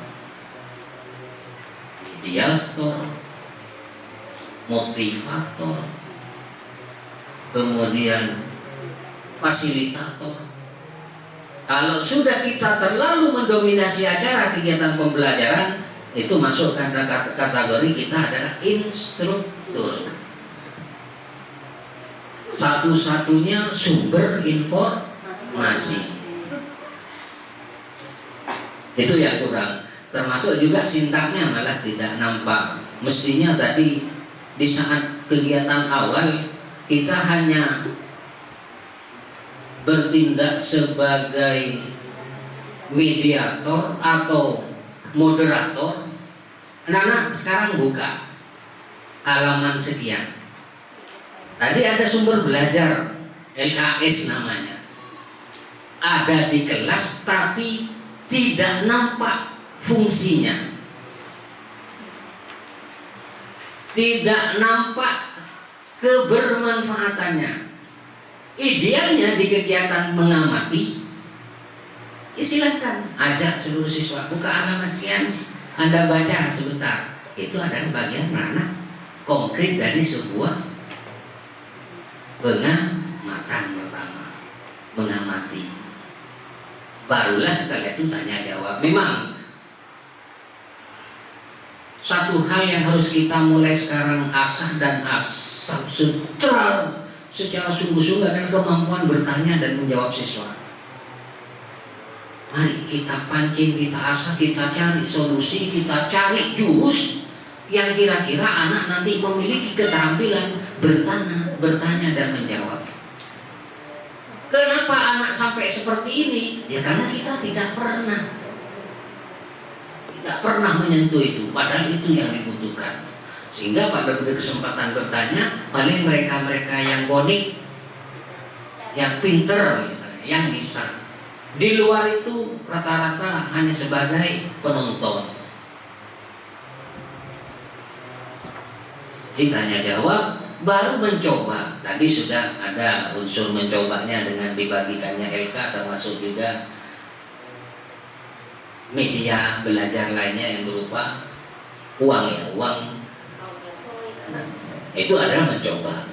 Mediator, motivator, kemudian fasilitator. Kalau sudah kita terlalu mendominasi acara kegiatan pembelajaran, itu masuk kategori kita adalah instruktur. Satu-satunya sumber informasi. Itu yang kurang. Termasuk juga sintaknya malah tidak nampak. Mestinya tadi di saat kegiatan awal kita hanya bertindak sebagai mediator atau moderator. Anak-anak sekarang buka halaman sekian. Tadi ada sumber belajar, LKS namanya. Ada di kelas tapi tidak nampak fungsinya, tidak nampak kebermanfaatannya. Idealnya di kegiatan mengamati, silahkan ajak seluruh siswa buka halaman sekian, Anda baca sebentar. Itu adalah bagian ranah konkret dari sebuah pengamatan pertama, mengamati. Barulah setelah itu tanya jawab. Memang satu hal yang harus kita mulai sekarang asah dan asah secara sungguh-sungguh adalah kemampuan bertanya dan menjawab siswa. Mari kita pancing, kita asah, kita cari solusi, kita cari jurus yang kira-kira anak nanti memiliki keterampilan bertanya dan menjawab. Kenapa anak sampai seperti ini? Ya karena kita tidak pernah menyentuh itu, padahal itu yang dibutuhkan. Sehingga pada kesempatan bertanya, paling mereka-mereka yang bonik, yang pinter misalnya, yang bisa. Di luar itu rata-rata hanya sebagai penonton. Ditanya jawab, baru mencoba. Tadi sudah ada unsur mencobanya dengan dibagikannya LK, termasuk juga media belajar lainnya yang berupa uang. Nah, itu adalah mencoba.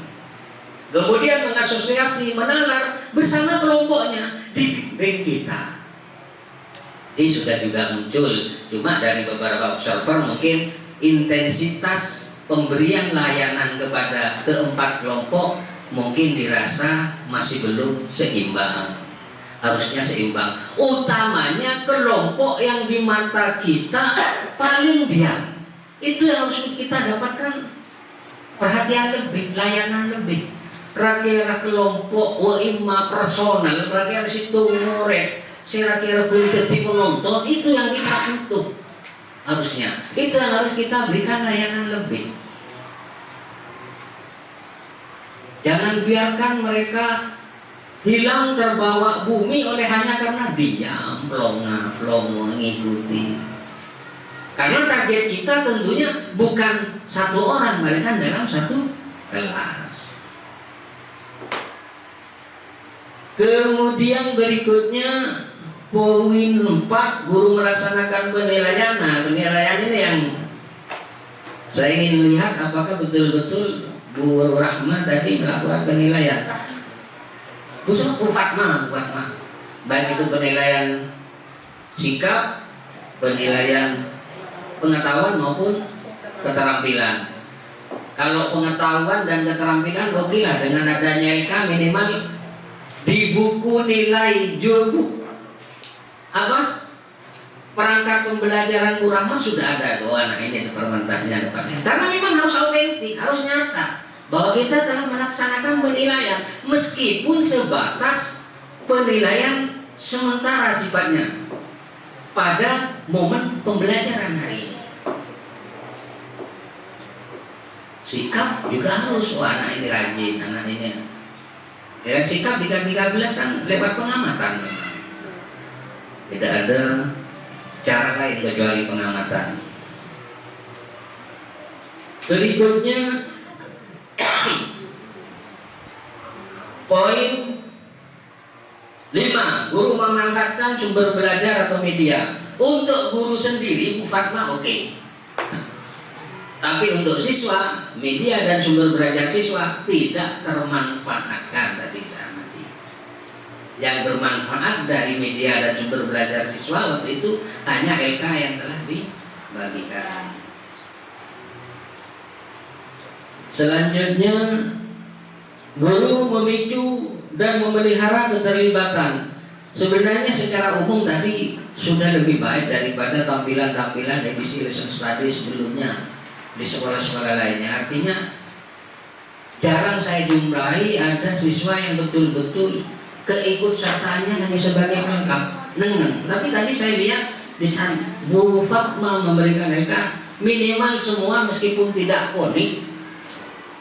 Kemudian mengasosiasi, menalar bersama kelompoknya di ring kita. Ini sudah juga muncul, cuma dari beberapa observer mungkin intensitas pemberian layanan kepada keempat kelompok mungkin dirasa masih belum seimbang. Harusnya seimbang. Utamanya kelompok yang di mata kita paling diam. Itu yang harus kita dapatkan perhatian lebih, layanan lebih. Kira-kira kelompok imma personal, kira-kira situ murid, kira-kira jadi penonton, itu yang kita sentuh. Harusnya itu yang harus kita berikan layanan lebih. Jangan biarkan mereka hilang terbawa bumi oleh hanya karena diam, plongo mengikuti. Karena target kita tentunya bukan satu orang, melainkan dalam satu kelas. Kemudian berikutnya poin 4, guru melaksanakan penilaian. Nah, penilaian ini yang saya ingin lihat apakah betul-betul Bu Rahma tadi melakukan penilaian. Bu Fatma, baik itu penilaian sikap, penilaian pengetahuan maupun keterampilan. Kalau pengetahuan dan keterampilan oke lah, dengan adanya LK minimal di buku nilai juru perangkat pembelajaran Bu Rahma sudah ada tuh anak ini fermentasinya depannya. Karena memang harus autentik, harus nyata bahwa kita telah melaksanakan penilaian meskipun sebatas penilaian sementara sifatnya pada momen pembelajaran hari ini. Sikap juga harus, anak ini rajin, anak ini. Dan sikap di 13 kan lewat pengamatan. Tidak ada cara lain kecuali pengamatan. Berikutnya poin 5, guru memanfaatkan sumber belajar atau media. Untuk guru sendiri Bu Fatma oke. Tapi untuk siswa, media dan sumber belajar siswa tidak termanfaatkan tadi saya amati. Yang bermanfaat dari media dan sumber belajar siswa waktu itu hanya LK yang telah dibagikan. Selanjutnya, guru memicu dan memelihara keterlibatan. Sebenarnya secara umum tadi sudah lebih baik daripada tampilan-tampilan edisi lesson study sebelumnya di sekolah-sekolah lainnya. Artinya jarang saya jumpai ada siswa yang betul-betul keikutsertaannya hanya sebagai pelengkap. Tapi tadi saya lihat di sana Bu Fatma memberikan mereka minimal semua meskipun tidak konik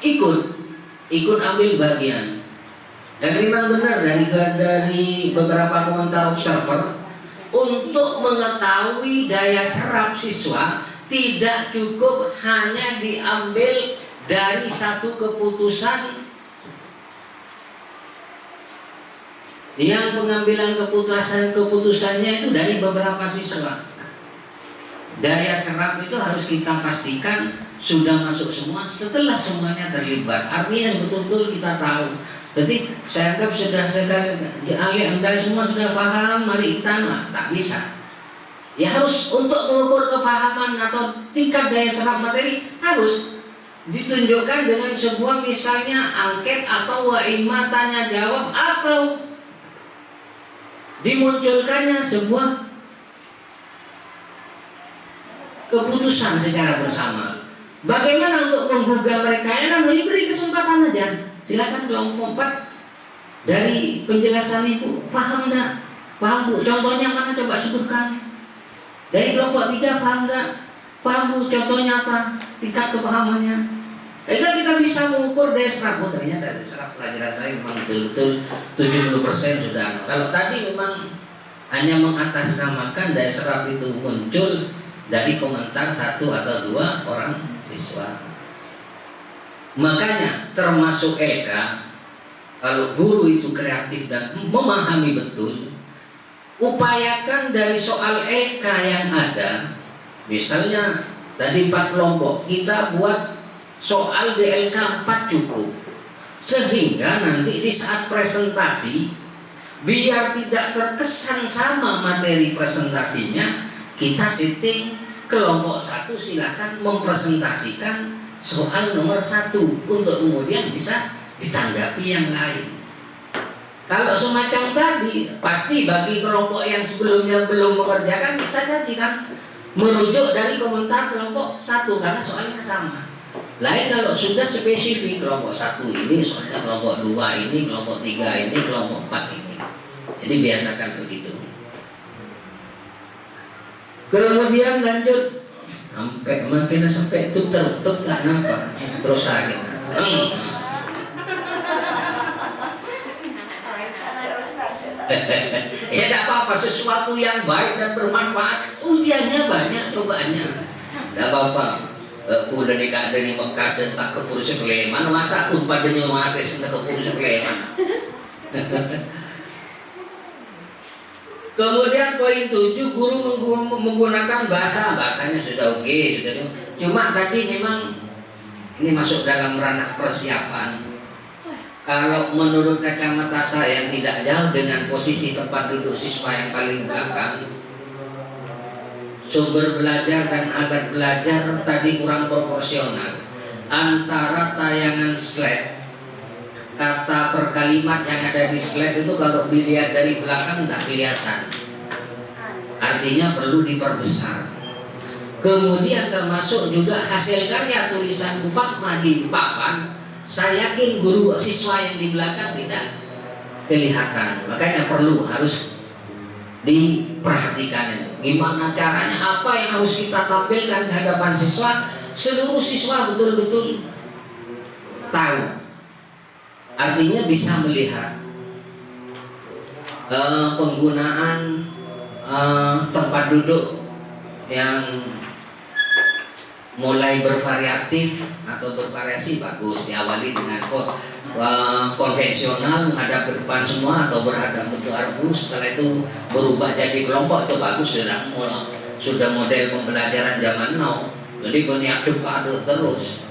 ikut ambil bagian. Dan memang benar dari beberapa komentar observer, untuk mengetahui daya serap siswa tidak cukup hanya diambil dari satu keputusan yang pengambilan keputusannya itu dari beberapa siswa. Daya serap itu harus kita pastikan sudah masuk semua setelah semuanya terlibat. Artinya betul-betul kita tahu. Jadi saya anggap sudah Anda semua sudah paham, mari kita tak bisa. Ya harus untuk mengukur kepahaman atau tingkat daya serap materi harus ditunjukkan dengan sebuah misalnya angket atau waima tanya jawab atau dimunculkannya sebuah keputusan secara bersama. Bagaimana untuk menggugah mereka? Ya beri kesempatan aja. Silakan kelompok 4 dari penjelasan Ibu paham enggak? Paham Bu? Contohnya mana coba sebutkan. Dari kelompok 3 paham enggak? Paham Bu? Contohnya apa? Tingkat kepahamannya. Kita bisa mengukur daya serap. Ternyata daya serap pelajaran saya memang betul-betul 70% sudah. Kalau tadi memang hanya mengatasnamakan daya serap itu muncul dari komentar 1 atau 2 orang siswa. Makanya termasuk LK, kalau guru itu kreatif dan memahami betul, upayakan dari soal LK yang ada, misalnya tadi 4 kelompok, kita buat soal di LK 4 cukup, sehingga nanti di saat presentasi biar tidak terkesan sama materi presentasinya, kita setting kelompok 1 silakan mempresentasikan soal nomor 1 untuk kemudian bisa ditanggapi yang lain. Kalau semacam tadi, pasti bagi kelompok yang sebelumnya belum mengerjakan bisa jadi kan merujuk dari komentar kelompok 1 karena soalnya sama. Lain kalau sudah spesifik kelompok 1 ini soalnya kelompok 2 ini, kelompok 3 ini, kelompok 4 ini. Jadi biasakan begitu. Kemudian lanjut sampai tutup tak nampak terus sakit. Ya tidak apa-apa, sesuatu yang baik dan bermanfaat ujiannya banyak, cobaannya tidak apa-apa. Udah dari Mekah sentak ke Pursi Kleman, masa padanya mati sentak ke Pursi Kleman. Kemudian poin 7, guru menggunakan bahasanya sudah oke, sudah. Cuma tadi memang ini masuk dalam ranah persiapan. Kalau menurut kacamata saya yang tidak jauh dengan posisi tempat duduk siswa yang paling belakang, sumber belajar dan alat belajar tadi kurang proporsional antara tayangan slide. Kata per kalimat yang ada di slide itu kalau dilihat dari belakang nggak kelihatan, artinya perlu diperbesar. Kemudian termasuk juga hasil karya tulisan Bu Fatma di papan, saya yakin guru siswa yang di belakang tidak kelihatan, makanya harus diperhatikan itu gimana caranya, apa yang harus kita tampilkan di hadapan siswa, seluruh siswa betul-betul tahu. Artinya bisa melihat penggunaan tempat duduk yang mulai bervariatif atau bervariasi bagus, diawali dengan konvensional menghadap ke depan semua atau berhadap bentuk arbus, setelah itu berubah jadi kelompok, itu bagus, sudah model pembelajaran zaman now. Jadi berniat juga ada terus.